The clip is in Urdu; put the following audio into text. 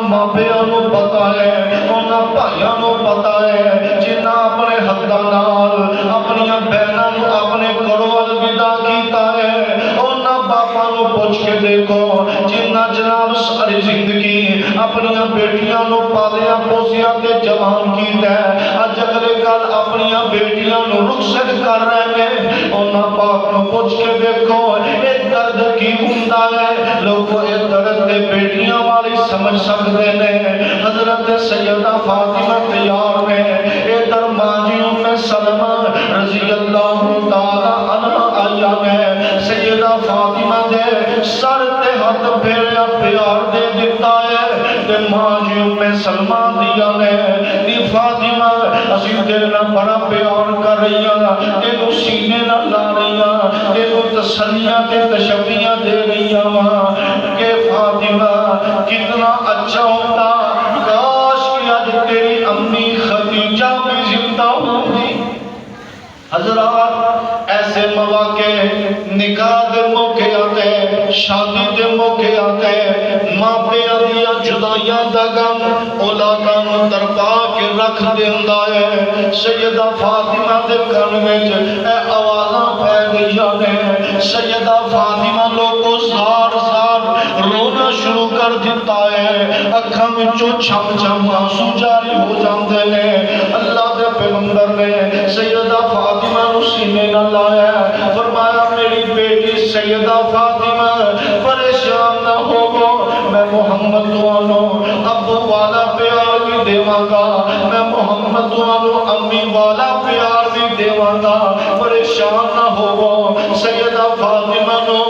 ماپیاں نو پتا ہے انہاں بھائیاں نو پتا ہے جنہاں اپنے حقاں نال اپنی بہناں نو اپنے گھروں الوداع کیتا ہے انہاں باپاں نو پوچھ کے دیکھو جنہاں جناب ساری زندگی اپنی بیٹیاں نو پالیا پوسیا تے جوان کیتا ہے اج اگلے کل اپنی بیٹیاں نو رخصت کر رہے ہیں انہاں باپ نو پوچھ کے دیکھو اے درد کی ہوندا ہے لوگوں اے درد دے بیٹیاں والی سمجھ سکتے ہیں حضرت سیدہ فاطمہ تیار میں ادھر ماجی ام سلمہ رضی اللہ تعالی عنہ آیا میں سیدہ فاطمہ دے سر تے ہاتھ پھیریا پیار دے دیتا ہے تے ماجی ام سلمہ دیا نے نی فاطمہ اسی تیرے نہ بڑا پیار کر رہی ہیں تینوں سینے نہ لا رہی ہیں تینوں تسلیاں تے تشفیاں دے رہی ہیں کہ فاطمہ کتنا اچھا ہوتا کاش کہ آج تیری امی خدیجہ بھی زندہ ہوتی حضرات ایسے مواقع نکاح دے موقع آتے شادی دے موقع آتے ماں پیاں دیا جدائیاں دا غم اولاداں نو دربا کے رکھ دیندا ہے سیدہ فاطمہ دے کان وچ اے آوازاں پے گئیاں نے سیدہ فاطمہ لوگوں زار زار رونا شروع کر دیتا ہے اکھاں وچوں چھم چھم آنسو جاری ہو جاندے نے اللہ دے پیغمبر نے سیدہ فاطمہ نو سینے نہ لایا فرمایا میری بیٹی سیدہ فاطمہ پریشان نہ ہوگو میں محمد دوانو ابو والا پیار بھی دیواں گا میں محمد دوانو امی والا پیار بھی دیواں گا پریشان نہ ہوگو سیدہ فاطمہ نو